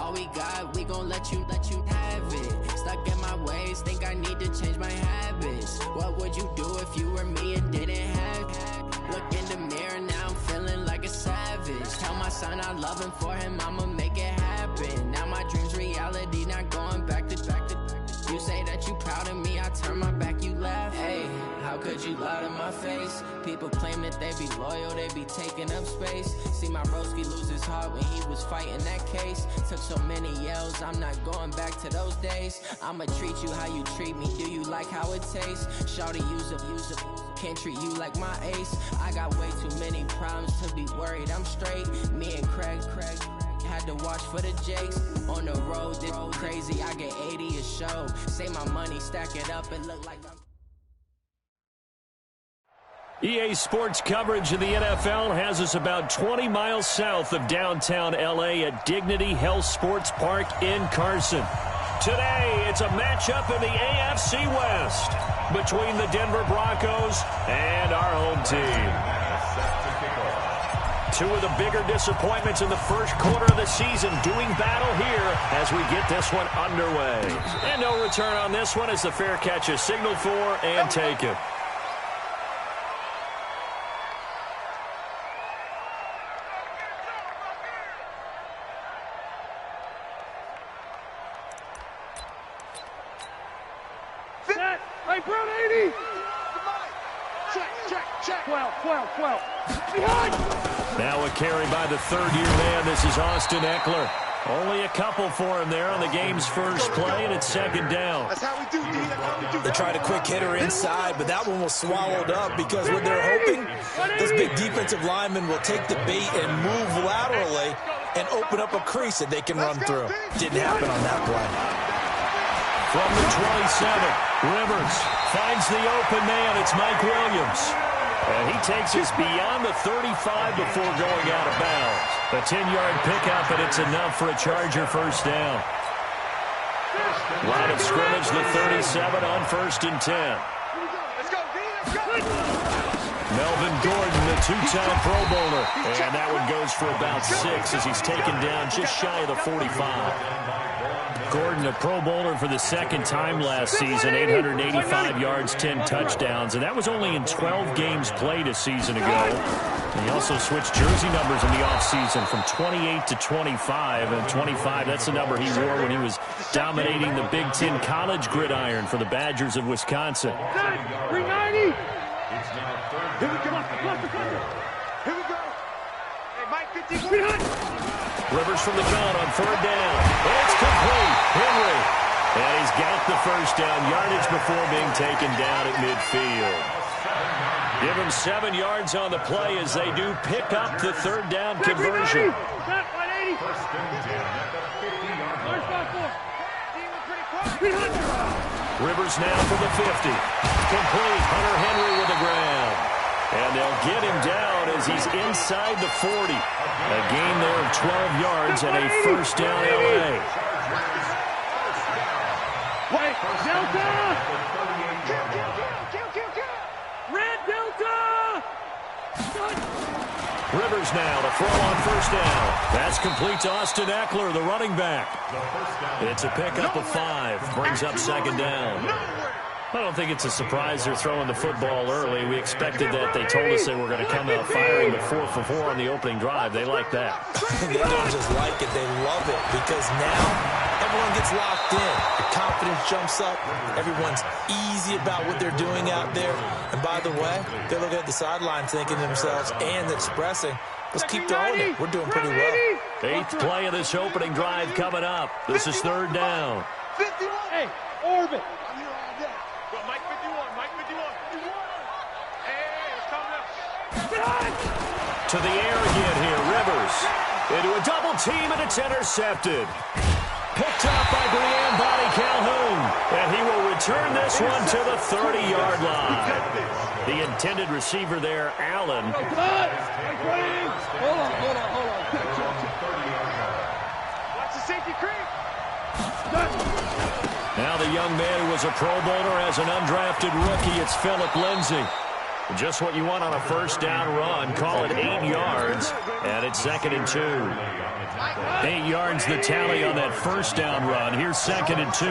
all we got, we gon' let you have it. Stuck in my ways, think I need to change my habits. What would you do if you were me and didn't have it? Look in the mirror, now I'm feeling like a savage. Tell my son I love him, for him I'ma make it happen. Now my dream's reality, not going back to. You say that you proud of me, I turn my back, you laugh. Hey, how could you lie to my face? People claim that they be loyal, they be taking up space. See my broski lose his heart when he was fighting that case. Took so many yells, I'm not going back to those days. I'ma treat you how you treat me, do you like how it tastes? Shawty, use a can't treat you like my ace. I got way too many problems to be worried, I'm straight. Me and Craig had to watch for the Jakes. On the road, this crazy, I get 80 a show. Say my money, stack it up and look like I'm... EA Sports coverage of the NFL has us about 20 miles south of downtown LA at Dignity Health Sports Park in Carson. Today, it's a matchup in the AFC West between the Denver Broncos and our home team. Two of the bigger disappointments in the first quarter of the season doing battle here as we get this one underway. And no return on this one as the fair catch is signaled for and taken. Set. Hey, Brown 80. Check. 12. Behind. Now a carry by the third-year man. This is Austin Eckler. Only a couple for him there on the game's first play, and it's second down. That's how we do, D. That's how we do. They tried a quick hitter inside, but that one was swallowed up because what they're hoping, this big defensive lineman will take the bait and move laterally and open up a crease that they can run through. Didn't happen on that play. From the 27, Rivers finds the open man. It's Mike Williams. And he takes us beyond the 35 before going out of bounds. A 10-yard pickup, and it's enough for a Charger first down. Line of scrimmage, the 37 on 1st and 10. Let's go, D. Let's go. Melvin Gordon, the two-time Pro Bowler. And that one goes for about 6 as he's taken down just shy of the 45. Gordon, a Pro Bowler for the second time last season, 885 yards, 10 touchdowns, and that was only in 12 games played a season ago. And he also switched jersey numbers in the offseason from 28 to 25, and 25, that's the number he wore when he was dominating the Big Ten college gridiron for the Badgers of Wisconsin. 390. Here we go. Here we go. Hey, Mike, 51. Rivers from the gun on third down. And it's complete. Henry. And he's got the first down yardage before being taken down at midfield. Give him 7 yards on the play as they do pick up the third down conversion. Rivers now for the 50. Complete. Hunter Henry with the ground. And they'll get him down as he's inside the 40. A gain there of 12 yards and a first down LA. Wait, Delta! Kill! Red Delta! Rivers now to throw on first down. That's complete to Austin Eckler, the running back. It's a pickup of 5. Brings up second down. I don't think it's a surprise they're throwing the football early. We expected that. They told us they were going to come out firing the 4 for 4 on the opening drive. They like that. They don't just like it, they love it, because now everyone gets locked in. The confidence jumps up. Everyone's easy about what they're doing out there. And by the way, they're looking at the sideline thinking to themselves and expressing, let's keep throwing it. We're doing pretty well. 8th play of this opening drive coming up. This is third down. 51. Hey, Orbit. To the air again here, Rivers. Into a double team, and it's intercepted. Picked up by Brian Body Calhoun. And he will return this one to the 30-yard line. The intended receiver there, Allen. Hold on. Watch the safety creep. Now the young man who was a Pro Bowler as an undrafted rookie, it's Phillip Lindsay. Just what you want on a first down run. Call it 8 yards, and it's 2nd and 2. 8 yards the tally on that first down run. Here's 2nd and 2.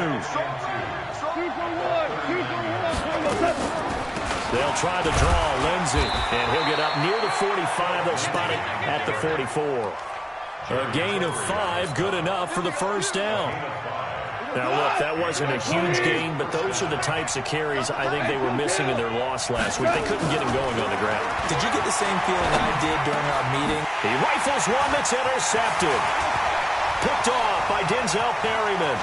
They'll try to draw Lindsey, and he'll get up near the 45. They'll spot it at the 44. A gain of 5, good enough for the first down. Now, look, that wasn't a huge gain, but those are the types of carries I think they were missing in their loss last week. They couldn't get him going on the ground. Did you get the same feeling I did during our meeting? He rifles one that's intercepted. Picked off by Denzel Perryman.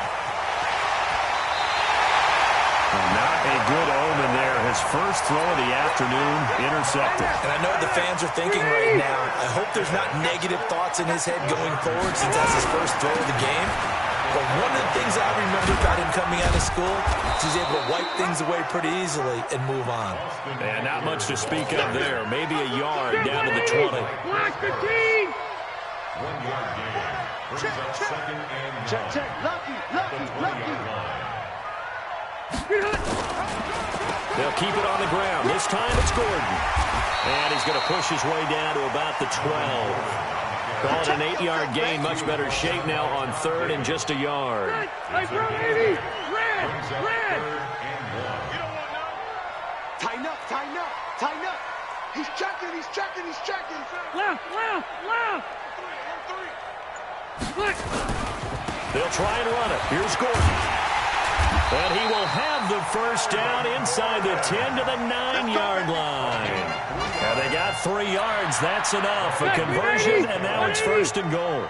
Not a good omen there. His first throw of the afternoon intercepted. And I know what the fans are thinking right now. I hope there's not negative thoughts in his head going forward since that's his first throw of the game. But one of the things I remember about him coming out of school is he's able to wipe things away pretty easily and move on. And not much to speak of there. Maybe a yard down to the 20. Block the team. 1 yard gain. Brings up 2nd and 1. Check. Lucky. They'll keep it on the ground. This time it's Gordon. And he's going to push his way down to about the 12. Call it an 8-yard gain. Much better shape now on 3rd and just a yard. Red. Tighten up. He's checking. Left. They'll try and run it. Here's Gordon. And he will have the first down inside the 10 to the 9-yard line. And they got 3 yards. That's enough. A conversion, and now it's 1st and goal.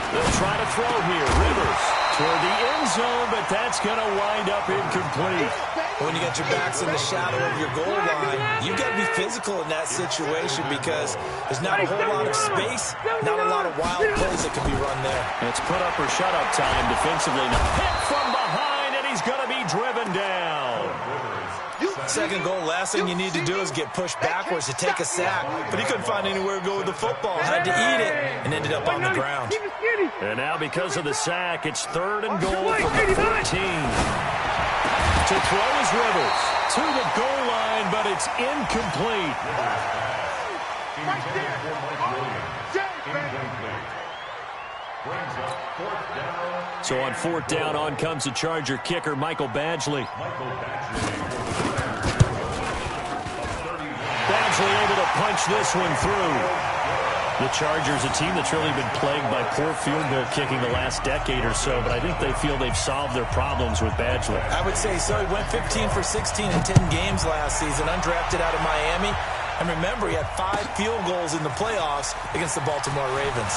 They'll try to throw here. Rivers toward the end zone, but that's going to wind up incomplete. When you got your backs in the shadow of your goal line, you've got to be physical in that situation because there's not a whole lot of space, not a lot of wild plays that can be run there. It's put up or shut up time defensively. Now hit from behind, and he's going to be driven down. 2nd goal, last thing you need to do is get pushed backwards to take a sack. But he couldn't find anywhere to go with the football. Had to eat it and ended up on the ground. And now because of the sack, it's 3rd and goal from the 14. To throw is Rivers to the goal line, but it's incomplete. So on 4th down, on comes the Charger kicker, Michael Badgley. Badgley able to punch this one through. The Chargers, a team that's really been plagued by poor field goal kicking the last decade or so, but I think they feel they've solved their problems with Badgley. I would say so. He went 15 for 16 in 10 games last season, undrafted out of Miami. And remember, he had 5 field goals in the playoffs against the Baltimore Ravens.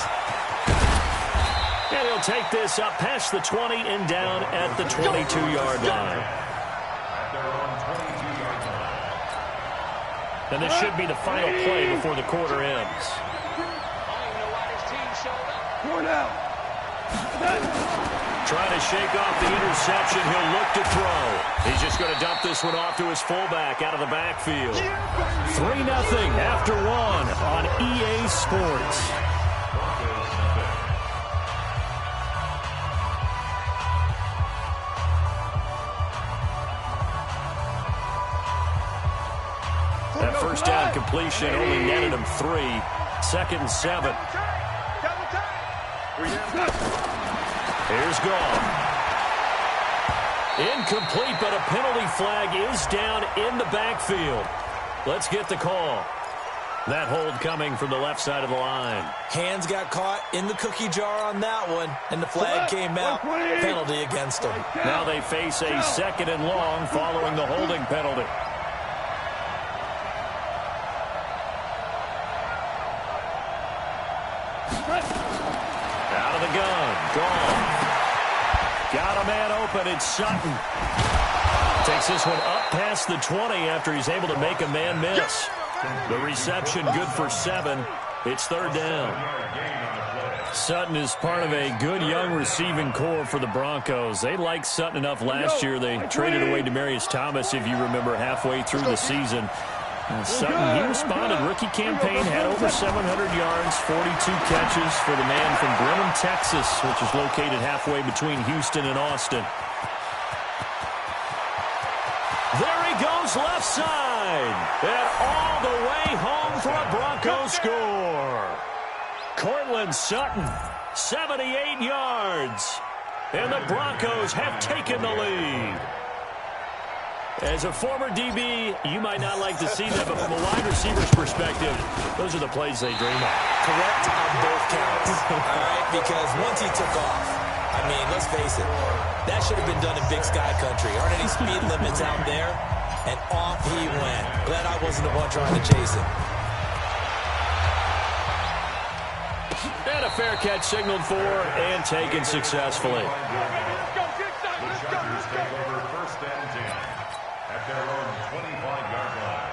And he'll take this up past the 20 and down at the 22-yard line. And this should be the final play before the quarter ends. Trying to shake off the interception. He'll look to throw. He's just going to dump this one off to his fullback out of the backfield. 3-0 after 1 on EA Sports. That first down completion only netted him 3. 2nd and 7. Here's Gone. Incomplete, but a penalty flag is down in the backfield. Let's get the call. That hold coming from the left side of the line. Hands got caught in the cookie jar on that one, and the flag came out. Penalty against him. Now they face a 2nd and long following the holding penalty. Out of the gun. Gone. Got a man open. It's Sutton. Takes this one up past the 20 after he's able to make a man miss. The reception good for 7. It's 3rd down. Sutton is part of a good young receiving core for the Broncos. They liked Sutton enough last year. They traded away Demaryius Thomas, if you remember, halfway through the season. Sutton, he responded. Rookie campaign, had over 700 yards, 42 catches for the man from Brenham, Texas, which is located halfway between Houston and Austin. There he goes goes left side. And all the way home for a Broncos score. Cortland Sutton, 78 yards. And the Broncos have taken the lead. As a former DB, you might not like to see that, but from a wide receiver's perspective, those are the plays they dream of. Correct on both counts. All right, because once he took off, I mean, let's face it, that should have been done in Big Sky Country. Aren't any speed limits out there? And off he went. Glad I wasn't the one trying to chase him. And a fair catch signaled for and taken successfully. The Chargers take over 1st and 10 at their own 25-yard line.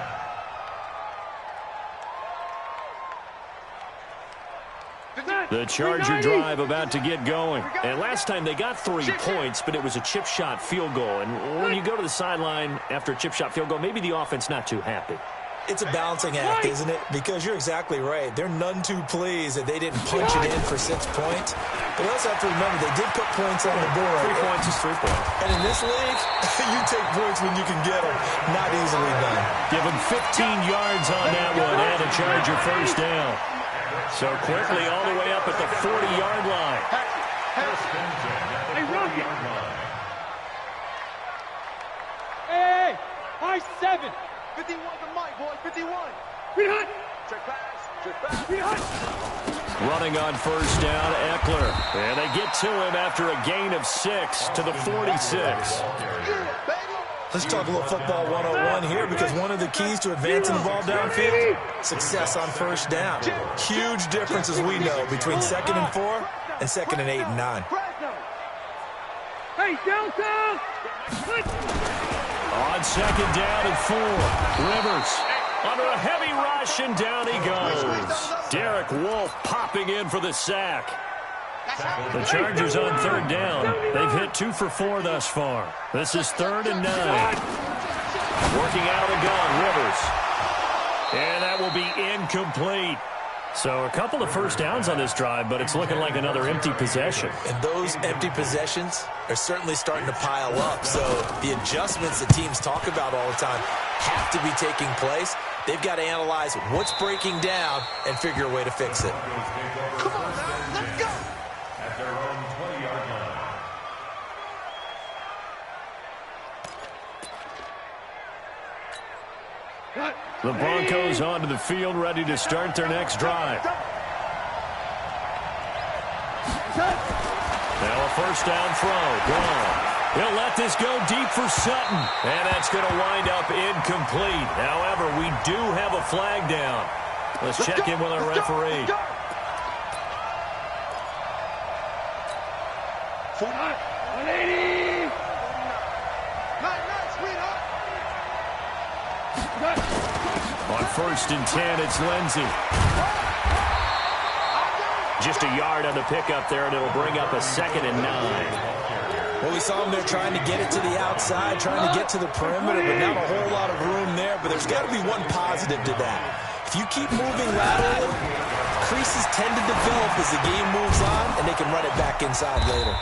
The Charger drive about to get going. And last time they got 3 points, but it was a chip shot field goal. And when you go to the sideline after a chip shot field goal, maybe the offense not too happy. It's a balancing act, isn't it? Because you're exactly right. They're none too pleased that they didn't punch it in for 6 points. But you also have to remember they did put points on the board. 3 points is 3 points. And in this league, you take points when you can get them. Not easily done. Give him 15 yards on that one and a Charger first down. So quickly all the way up at the 40-yard line. Hey, Rocky. Hey, high 7. 51 to Mike, boy, 51. Read hunt. Check pass. Check pass. Read hunt. Running on first down, Eckler. And they get to him after a gain of 6 to the 46. Yeah, baby. Let's talk a little football 101 here, because one of the keys to advancing the ball downfield, success on first down. Huge difference, as we know, between 2nd and 4 and 2nd and 8 and 9. Hey, downtown. On 2nd down and 4, Rivers under a heavy rush, and down he goes. Derek Wolfe popping in for the sack. The Chargers on 3rd down. They've hit 2 for 4 thus far. This is 3rd and 9. Working out of the gun, Rivers. And that will be incomplete. So a couple of first downs on this drive, but it's looking like another empty possession. And those empty possessions are certainly starting to pile up. So the adjustments that teams talk about all the time have to be taking place. They've got to analyze what's breaking down and figure a way to fix it. Come on, now, let's go. At their own 20-yard line. The Broncos onto the field, ready to start their next drive. Now a first down throw. Gone. He'll let this go deep for Sutton. And that's going to wind up incomplete. However, we do have a flag down. Let's check in with our referee. On 1st and 10, it's Lindsey. Just a yard on the pickup there, and it'll bring up a 2nd and 9. Well, we saw him there trying to get it to the outside, trying to get to the perimeter, but not a whole lot of room there. But there's got to be one positive to that. If you keep moving laterally, creases tend to develop as the game moves on, and they can run it back inside later.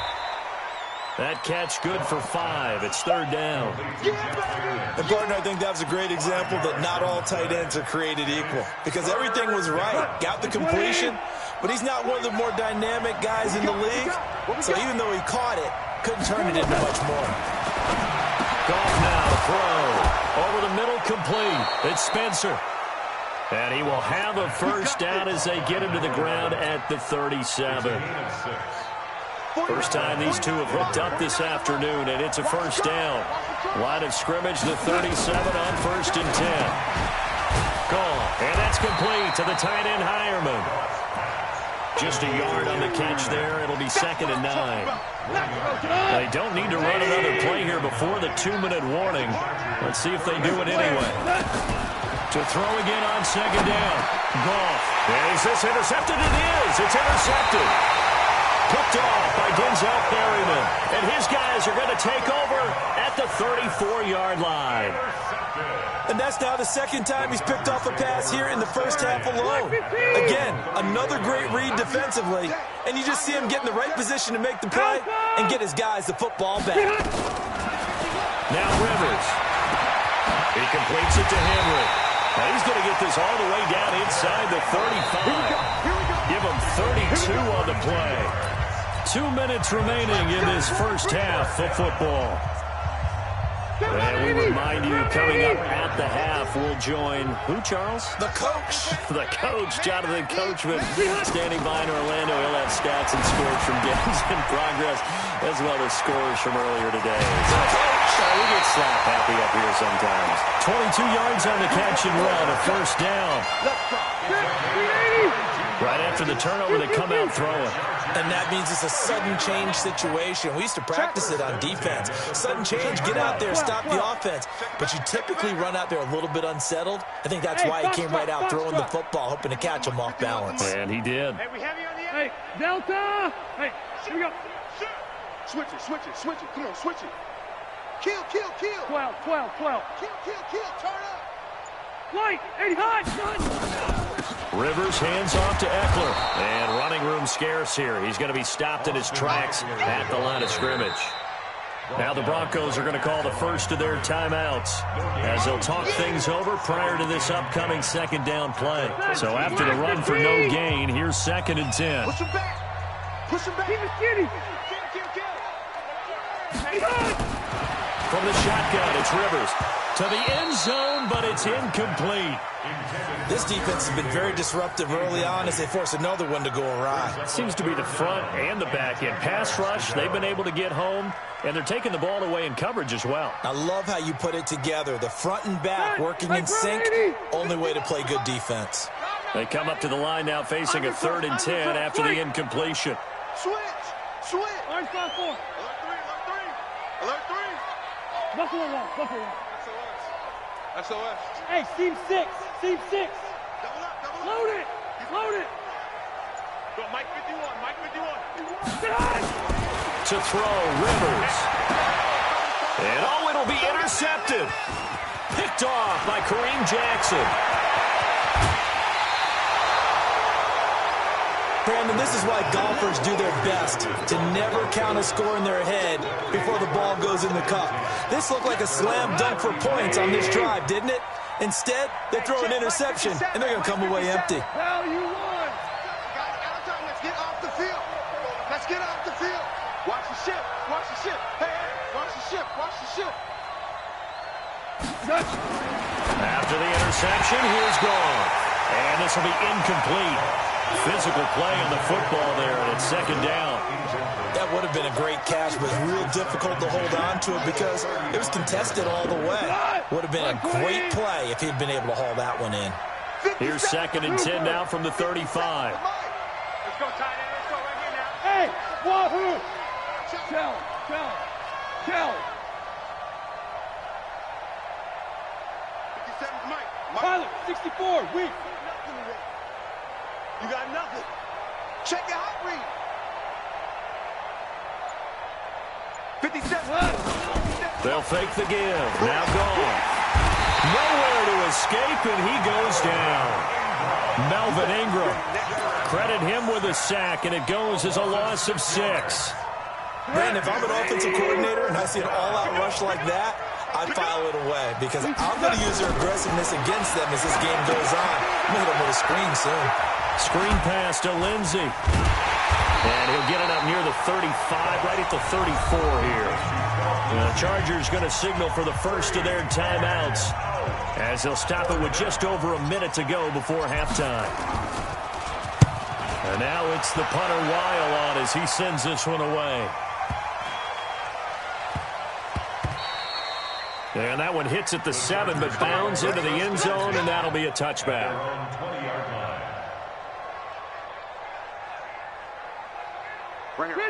That catch good for 5. It's 3rd down. And, partner, I think that was a great example that not all tight ends are created equal, because everything was right. Got the completion, but he's not one of the more dynamic guys in the league. So even though he caught it, couldn't turn it into much more. Goff now to throw. Over the middle, complete. It's Spencer. And he will have a first down as they get him to the ground at the 37. First time these two have hooked up this afternoon, and it's a first down. Line of scrimmage, the 37 on 1st and 10. Gone. And that's complete to the tight end, Hireman. Just a yard on the catch there. It'll be 2nd and 9. They don't need to run another play here before the 2-minute warning. Let's see if they do it anyway. To throw again on 2nd down. Goff. And is this intercepted? It is. It's intercepted. Picked off by Denzel Perryman. And his guys are going to take over at the 34-yard line. And that's now the 2nd time he's picked off a pass here in the first half alone. Again, another great read defensively. And you just see him get in the right position to make the play and get his guys the football back. Now Rivers. He completes it to Henry. Now he's going to get this all the way down inside the 35. Give him 32 on the play. 2 minutes remaining in this first half of football. And we remind you, coming up at the half, we'll join who, Charles? The coach. The coach, Jonathan Coachman, standing by in Orlando. He'll have stats and scores from games in progress, as well as scores from earlier today. So we get slap happy up here sometimes. 22 yards on the catch and run, a first down. Right after the turnover, they come out throwing. And that means it's a sudden change situation. We used to practice it on defense. Sudden change, get out there, stop the offense. But you typically run out there a little bit unsettled. I think that's why he came right out throwing the football, hoping to catch him off balance. And he did. Hey, Delta! Hey, here we go. Switch it, switch it, switch it. Come on, switch it. Kill, kill, kill. 12, 12, 12. Kill, kill, kill. Turn up. Light, 80 hot, son! Rivers hands off to Eckler. And running room scarce here. He's going to be stopped in his tracks at the line of scrimmage. Now the Broncos are going to call the first of their timeouts as they'll talk things over prior to this upcoming second down play. So after the run for no gain, here's 2nd and 10. Push him back. Push him back. Keep it skinny. From the shotgun, it's Rivers to the end zone, but it's incomplete. This defense has been very disruptive early on as they force another one to go awry. Seems to be the front and the back end. Pass rush, they've been able to get home, and they're taking the ball away in coverage as well. I love how you put it together. The front and back working in sync, only way to play good defense. They come up to the line now facing a 3rd and 10 after the incompletion. Switch. Switch. Orange 5-4. Alert 3. Alert 3. Buffalo 1, Buffalo 1. SOS. Hey, seam 6, seam 6. Double up, double up. Load it, load it. Go, Mike 51, Mike 51. To throw, Rivers. And oh, it'll be intercepted. Picked off by Kareem Jackson. Brandon, this is why golfers do their best to never count a score in their head before the ball goes in the cup. This looked like a slam dunk for points on this drive, didn't it? Instead, they throw an interception, and they're going to come away empty. Hell, you won. Guys, out of time. Let's get off the field. Let's get off the field. Watch the ship. Watch the ship. Hey, hey, watch the ship. Watch the ship. After the interception, here's gone. And this will be incomplete. Physical play on the football there, and it's 2nd down. That would have been a great catch, but real difficult to hold on to it because it was contested all the way. Would have been a great play if he'd been able to haul that one in. Here's 2nd and 10 now from the 35. Let's go, tight end. Let's go right here now. Hey, wahoo! Shell, shell, shell. 57's Mike. Pilot, 64, weak. You got nothing. Check your hot read. 57. They'll fake the give. Now gone. Nowhere to escape, and he goes down. Melvin Ingram. Credit him with a sack, and it goes as a loss of 6. Brandon, if I'm an offensive coordinator and I see an all-out rush like that, I'd file it away because I'm going to use their aggressiveness against them as this game goes on. I'm going to hit them with a screen soon. Screen pass to Lindsey. And he'll get it up near the 35, right at the 34 here. The Chargers going to signal for the first of their timeouts as they'll stop it with just over a minute to go before halftime. And now it's the punter Weil on as he sends this one away. And that one hits at the 7, but bounds into the end zone, and that'll be a touchback.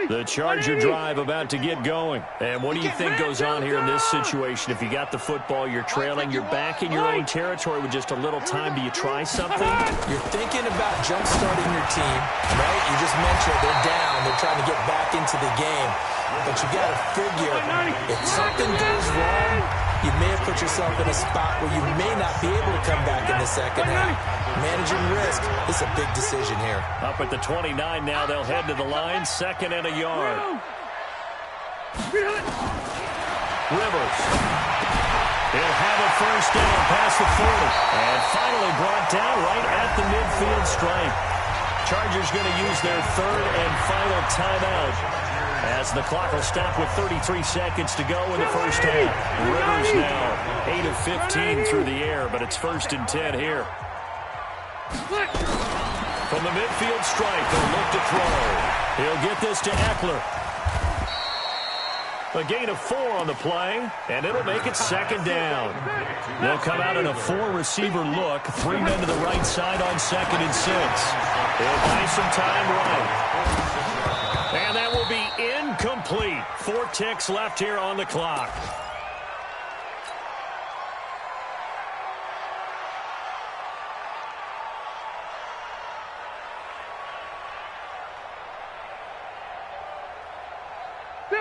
The Charger drive about to get going. And what do you think goes on here in this situation? If you got the football, you're trailing, you're back in your own territory with just a little time. Do you try something? You're thinking about jump-starting your team, right? You just mentioned they're down. They're trying to get back into the game. But you got to figure if something goes wrong, you may have put yourself in a spot where you may not be able to come back in the second half. Managing risk is a big decision here. Up at the 29 now, they'll head to the line, 2nd and a yard. Rivers. He'll have a first down past the 40. And finally brought down right at the midfield stripe. Chargers going to use their third and final timeout as the clock will stop with 33 seconds to go in the first half. Rivers now 8 of 15 through the air, but it's 1st and 10 here. From the midfield stripe, they'll look to throw. He'll get this to Eckler. A gain of 4 on the play, and it'll make it 2nd down. They'll come out in a 4-receiver look. 3 men to the right side on 2nd and 6. He'll buy some time right. And that will be incomplete. 4 ticks left here on the clock.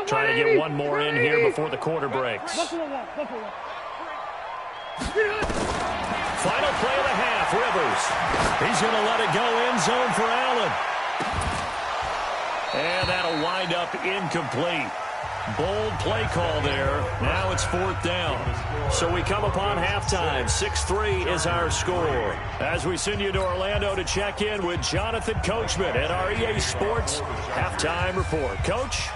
Trying to get one more in here before the quarter breaks. Final play of the half, Rivers. He's going to let it go end zone for Allen. And that'll wind up incomplete. Bold play call there. Now it's 4th down. So we come upon halftime. 6-3 is our score. As we send you to Orlando to check in with Jonathan Coachman at our EA Sports Halftime Report. Coach?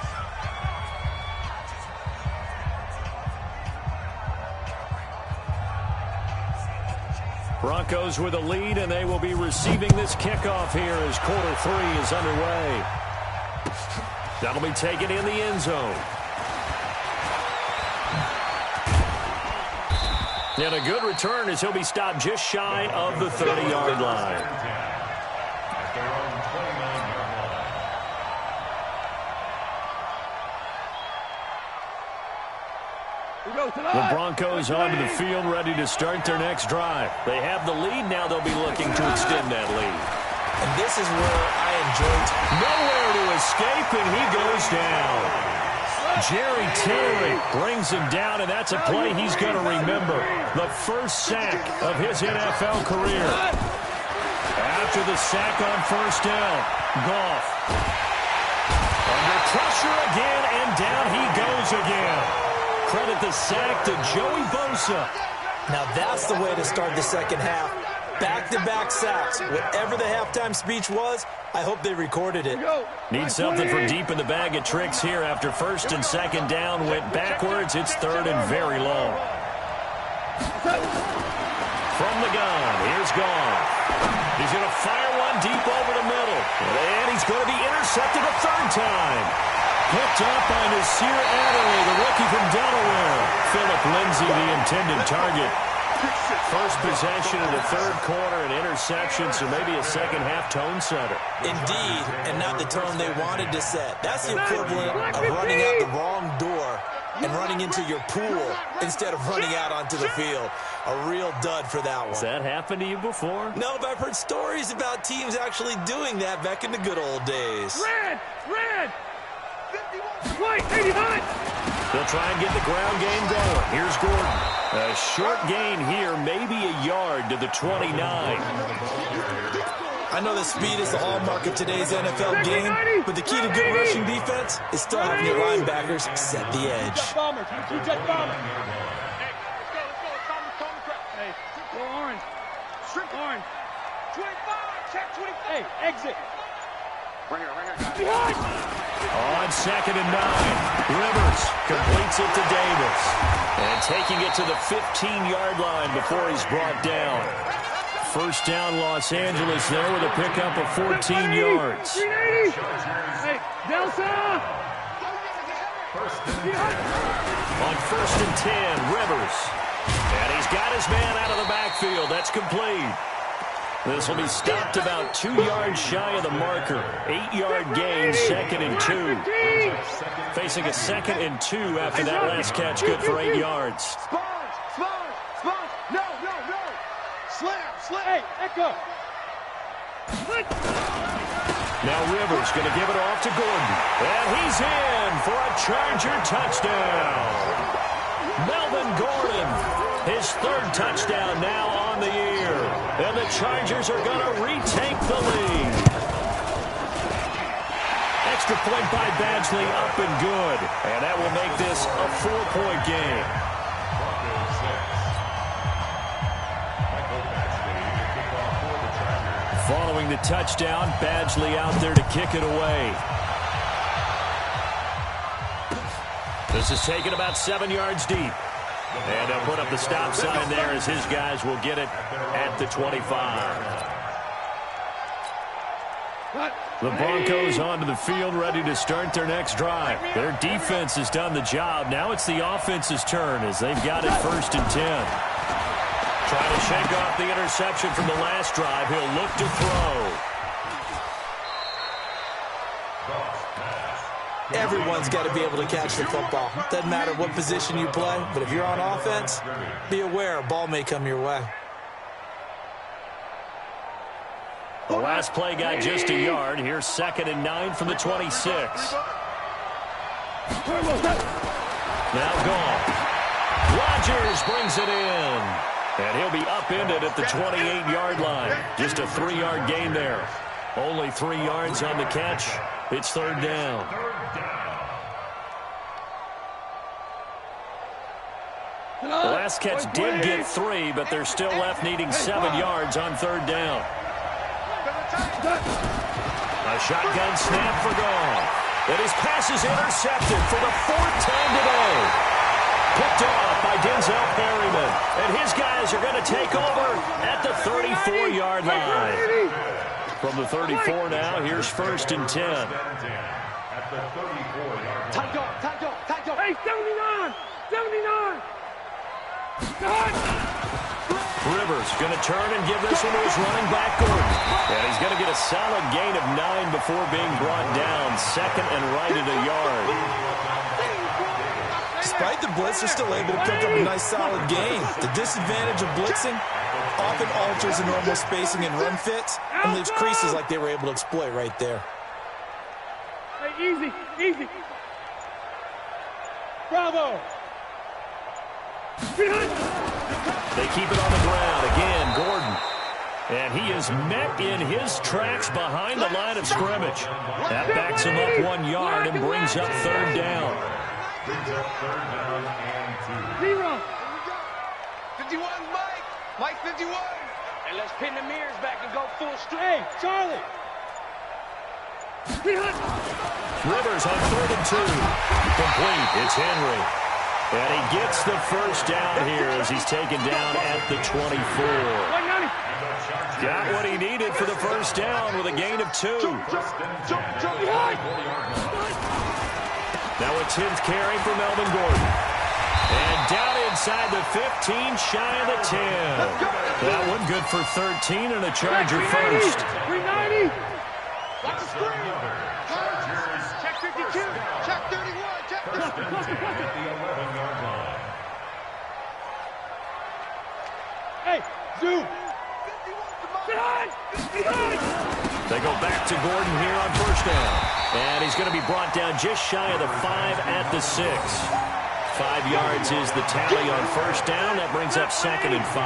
Broncos with a lead, and they will be receiving this kickoff here as quarter 3 is underway. That'll be taken in the end zone. And a good return as he'll be stopped just shy of the 30-yard line. The Broncos onto the field, ready to start their next drive. They have the lead. Now they'll be looking to extend that lead. And this is where I enjoyed. Nowhere to escape, and he goes down. Jerry Tillery brings him down, and that's a play he's going to remember. The first sack of his NFL career. After the sack on 1st down, Goff. Under pressure again, and down he goes again. Credit the sack to Joey Bosa. Now that's the way to start the second half. Back-to-back sacks. Whatever the halftime speech was, I hope they recorded it. Need something from deep in the bag of tricks here after 1st and 2nd down. Went backwards. It's 3rd and very long. From the gun, here's Goff. He's going to fire one deep over the middle. And he's going to be intercepted a 3rd time. Picked up by Nasir Adderley, the rookie from Delaware. Philip Lindsay, the intended target. First possession of the 3rd quarter, an interception, so maybe a second-half tone setter. Indeed, and not the tone they wanted to set. That's the equivalent of running out the wrong door and running into your pool instead of running out onto the field. A real dud for that one. Has that happened to you before? No, but I've heard stories about teams actually doing that back in the good old days. Red! White, 89! They'll try and get the ground game going. Here's Gordon. A short gain here, maybe a yard to the 29. I know that speed is the hallmark of today's NFL game, but the key to good rushing defense is still having your linebackers set the edge. Jet bomber. Hey, go orange. Shrimp orange. 25, check 25. Hey, exit. Right here. Behind! On 2nd and 9, Rivers completes it to Davis. And taking it to the 15-yard line before he's brought down. 1st down, Los Angeles there with a pickup of 14 yards. 380! Hey, Delta! On 1st and 10, Rivers. And he's got his man out of the backfield. That's complete. This will be stopped about 2 yards shy of the marker. 8-yard gain, 2nd and 2. Facing a 2nd and 2 after that last catch, good for 8 yards. Sponge! No! Slam! Hey, Echo! Now Rivers going to give it off to Gordon. And he's in for a Charger touchdown. Melvin Gordon, his 3rd touchdown now on the year. And the Chargers are going to retake the lead. Extra point by Badgley, up and good. And that will make this a 4-point game. Following the touchdown, Badgley out there to kick it away. This is taken about 7 yards deep. And they'll put up the stop sign there as his guys will get it at the 25. The Broncos onto the field ready to start their next drive. Their defense has done the job. Now it's the offense's turn as they've got it 1st and 10. Trying to shake off the interception from the last drive. He'll look to throw. Everyone's got to be able to catch the football. Doesn't matter what position you play, but if you're on offense, be aware a ball may come your way. The last play got just a yard. Here's 2nd and 9 from the 26. Now gone. Rodgers brings it in. And he'll be upended at the 28-yard line. Just a 3-yard gain there. Only 3 yards on the catch. It's 3rd down. The last catch did get 3, but they're still left needing 7 yards on 3rd down. A shotgun snap for Goff. And his pass is intercepted for the 4th time today. Picked off by Denzel Perryman. And his guys are going to take over at the 34-yard line. From the 34 now, here's 1st and 10. Hey, 79! 79! Rivers going to turn and give this one to his running back, Gordon. And he's going to get a solid gain of 9 before being brought down. 2nd and right at a yard. Despite the blitz, they're still able to pick up a nice solid gain. The disadvantage of blitzing often alters the normal spacing and run fits and leaves creases like they were able to exploit right there. Hey, easy, easy. Bravo. They keep it on the ground. Again, Gordon. And he is met in his tracks behind the line of scrimmage. That backs him up 1 yard and brings up 3rd down. 0. 51, Mike. Mike 51. And let's pin the mirrors back and go full strength. Hey, Charlie. Rivers on 3rd and 2. Complete. It's Henry. And he gets the 1st down here as he's taken down at the 24. Got what he needed for the 1st down with a gain of 2. Now a 10th carry for Melvin Gordon. And down inside the 15, shy of the 10. That one good for 13 and a Charger first. 390. Watch the screen. Check 52. Check 31. Check 32. Hey, zoom. They go back to Gordon here on 1st down. And he's going to be brought down just shy of the 5 at the 6. 5 yards is the tally on 1st down. That brings up 2nd and 5.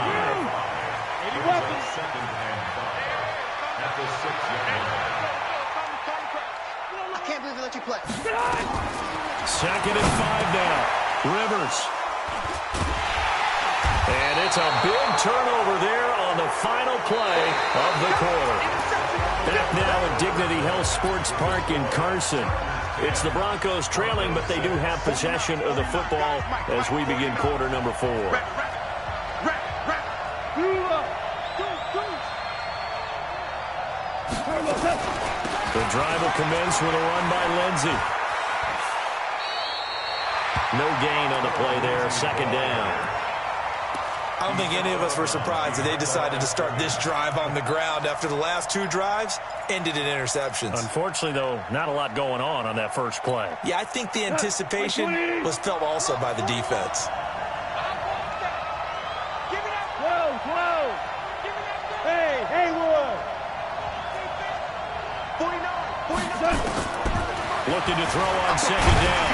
I can't believe they let you play. 2nd and 5 now. Rivers. And it's a big turnover there on the final play of the quarter. Back now at Dignity Health Sports Park in Carson. It's the Broncos trailing, but they do have possession of the football as we begin quarter number 4. The drive will commence with a run by Lindsey. No gain on the play there, 2nd down. I don't think any of us were surprised that they decided to start this drive on the ground after the last 2 drives ended in interceptions. Unfortunately, though, not a lot going on that first play. Yeah, I think the anticipation was felt also by the defense. Whoa. Hey, Haywood. 49. Looking to throw on 2nd down.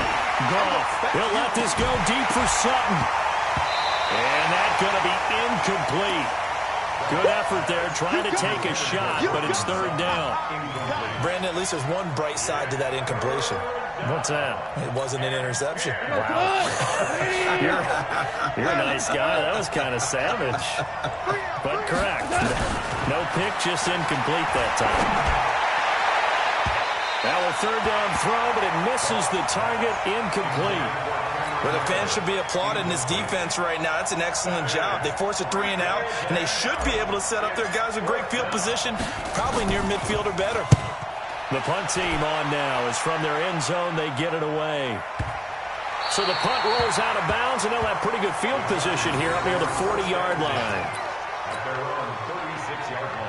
Goff. He'll let this go deep for Sutton. And that's going to be incomplete. Good effort there, trying to take a shot, but it's 3rd down. Brandon, at least there's one bright side to that incompletion. What's that? It wasn't an interception. Wow. You're a nice guy. That was kind of savage. But correct. No pick, just incomplete that time. Now a third down throw, but it misses the target, incomplete. Well, the fans should be applauding this defense right now. That's an excellent job. They force a 3-and-out, and they should be able to set up their guys with great field position, probably near midfield or better. The punt team on now is from their end zone. They get it away. So the punt rolls out of bounds, and they'll have pretty good field position here up near the 40-yard line. At their own 36-yard line.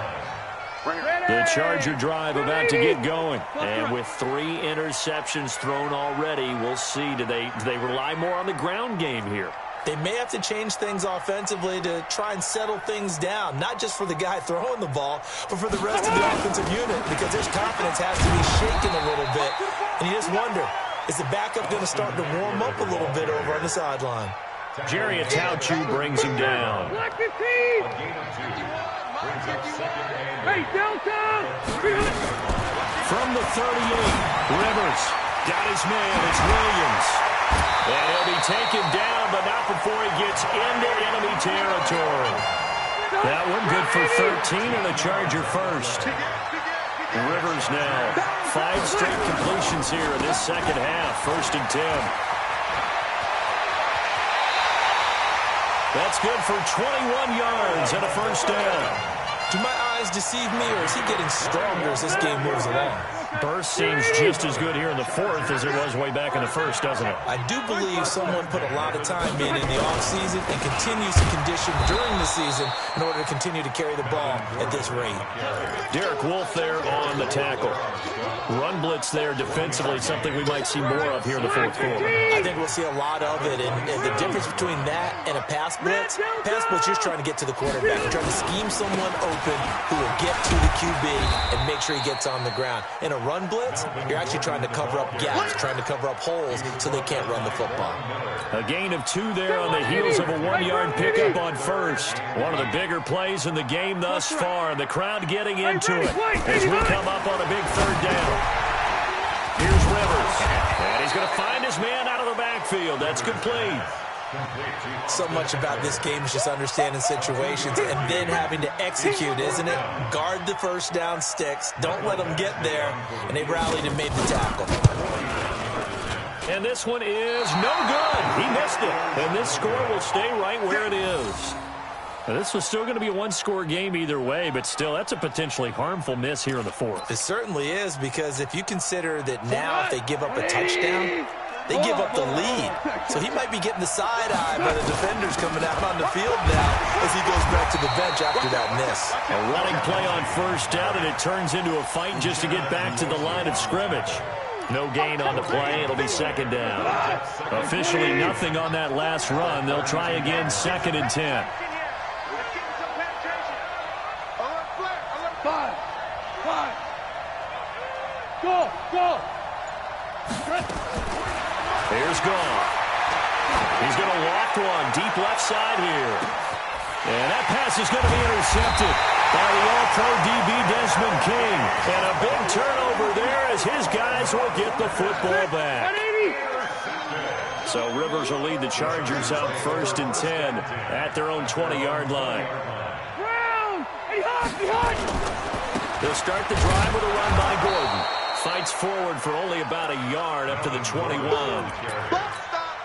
The Charger drive about to get going. And with 3 interceptions thrown already, we'll see. Do they rely more on the ground game here? They may have to change things offensively to try and settle things down, not just for the guy throwing the ball, but for the rest of the offensive unit, because their confidence has to be shaken a little bit. And you just wonder, is the backup going to start to warm up a little bit over on the sideline? Jerry Atauchu brings him down. Hey, downtown! From the 38, Rivers got his man. It's Williams. And he'll be taken down, but not before he gets into enemy territory. That one good for 13 and a Charger first. Rivers now 5 straight completions here in this second half. 1st and 10. That's good for 21 yards and a first down. Do my eyes deceive me, or is he getting stronger as this game moves along? Burst seems just as good here in the 4th as it was way back in the 1st, doesn't it? I do believe someone put a lot of time in the offseason and continues to condition during the season in order to continue to carry the ball at this rate. Derek Wolfe there on the tackle. Run blitz there defensively, something we might see more of here in the 4th quarter. I think we'll see a lot of it, and the difference between that and a pass blitz, you're trying to get to the quarterback. You're trying to scheme someone open who will get to the QB and make sure he gets on the ground. In a run blitz, you're actually trying to cover up gaps, trying to cover up holes so they can't run the football. A gain of 2 there on the heels of a 1-yard pickup on first. One of the bigger plays in the game thus far, and the crowd getting into it as we come up on a big 3rd down. Here's Rivers, and he's going to find his man out of the backfield. That's complete. So much about this game is just understanding situations and then having to execute, isn't it? Guard the first down sticks. Don't let them get there. And they rallied and made the tackle. And this one is no good. He missed it. And this score will stay right where it is. Now, this was still going to be a 1-score game either way, but still, that's a potentially harmful miss here in the 4th. It certainly is, because if you consider that now if they give up a touchdown, they give up the lead. So he might be getting the side eye by the defenders coming out on the field now as he goes back to the bench after that miss. A running play on first down, and it turns into a fight just to get back to the line of scrimmage. No gain on the play. It'll be 2nd down. Officially nothing on that last run. They'll try again, 2nd and 10. 5. Go. Here's Goff. He's going to walk one deep left side here. And that pass is going to be intercepted by the All-Pro DB Desmond King. And a big turnover there as his guys will get the football back. So Rivers will lead the Chargers up 1st and 10 at their own 20-yard line. They'll start the drive with a run by Gordon. Fights forward for only about a yard up to the 21.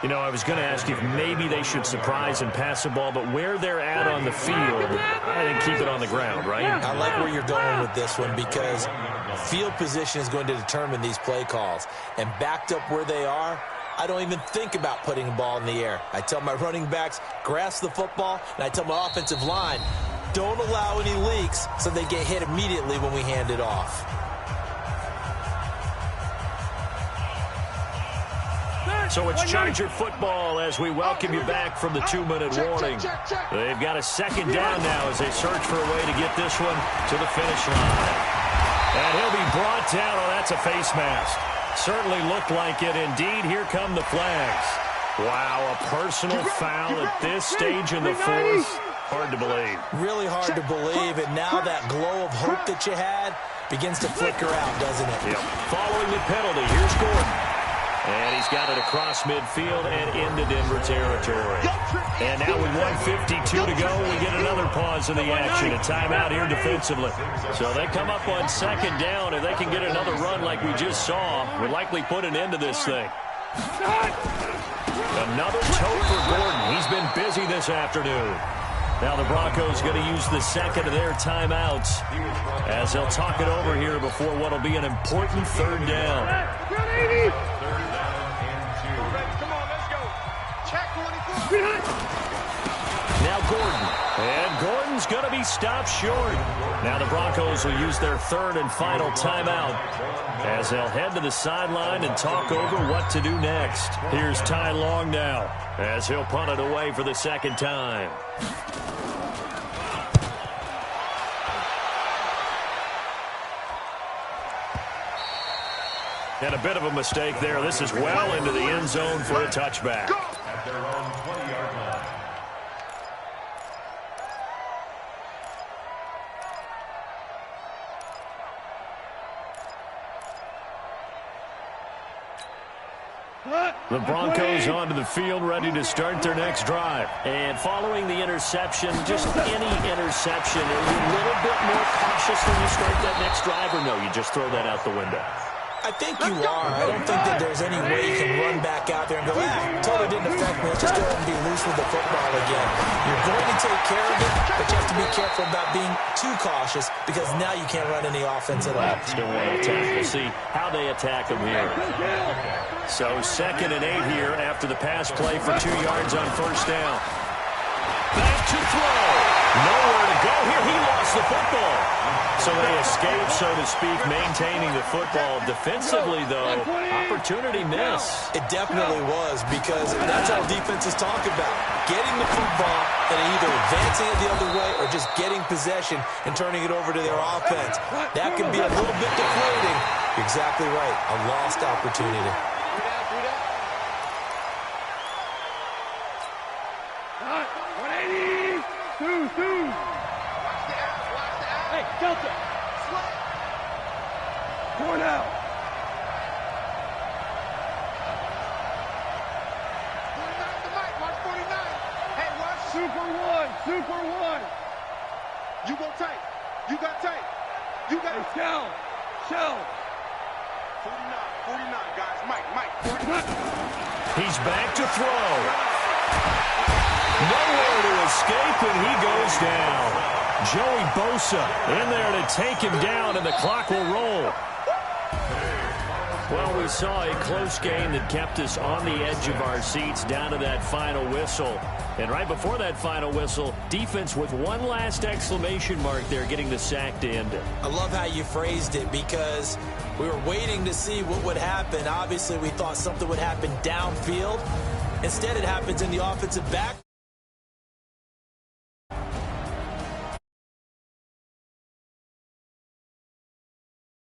You know, I was going to ask if maybe they should surprise and pass the ball, but where they're at on the field, I think keep it on the ground, right? I like where you're going with this one, because field position is going to determine these play calls. And backed up where they are, I don't even think about putting a ball in the air. I tell my running backs, grasp the football, and I tell my offensive line, don't allow any leaks so they get hit immediately when we hand it off. So it's Charger football as we welcome you back from the 2-minute warning. They've got a 2nd down now as they search for a way to get this one to the finish line. And he'll be brought down. Oh, that's a face mask. Certainly looked like it. Indeed, here come the flags. Wow, a personal foul at this stage in the 4th. Hard to believe. Really hard to believe, and now that glow of hope that you had begins to flicker out, doesn't it? Yep. Following the penalty, here's Gordon. And he's got it across midfield and into Denver territory. And now with 1:52 to go, we get another pause in the action. A timeout here defensively. So they come up on second down. If they can get another run like we just saw, would likely put an end to this thing. Another toe for Gordon. He's been busy this afternoon. Now the Broncos going to use the second of their timeouts as they'll talk it over here before what will be an important third down. Now Gordon. And Gordon's going to be stopped short. Now the Broncos will use their third and final timeout as they'll head to the sideline and talk over what to do next. Here's Ty Long now as he'll punt it away for the second time. And a bit of a mistake there. This is well into the end zone for a touchback. At their own 20-yard line. The Broncos onto the field, ready to start their next drive. And following the interception, just any interception, are you a little bit more cautious when you start that next drive, or no, you just throw that out the window? I think you are. I don't think that there's any way you can run back out there and go, totally didn't affect me. Let's just go ahead and be loose with the football again. You're going to take care of it, but you have to be careful about being too cautious because now you can't run any offense at all. Still want to attack. We'll see how they attack them here. So 2nd and 8 here after the pass play for 2 yards on first down. Back to throw. Nowhere to go here. He lost the football. So they escape, so to speak, maintaining the football. Defensively, though, opportunity miss. It definitely was because that's all defenses talk about. Getting the football and either advancing it the other way or just getting possession and turning it over to their offense. That can be a little bit deflating. You're exactly right. A lost opportunity. Hey, Delta! Going out! Super one! You go tight. You got tight. You got it. Shell! 49, guys. Mike. 49. He's back to throw. Nowhere to escape, and he goes down. Joey Bosa in there to take him down, and the clock will roll. Well, we saw a close game that kept us on the edge of our seats down to that final whistle. And right before that final whistle, defense with one last exclamation mark there, getting the sack to end it. I love how you phrased it because we were waiting to see what would happen. Obviously, we thought something would happen downfield. Instead, it happens in the offensive back.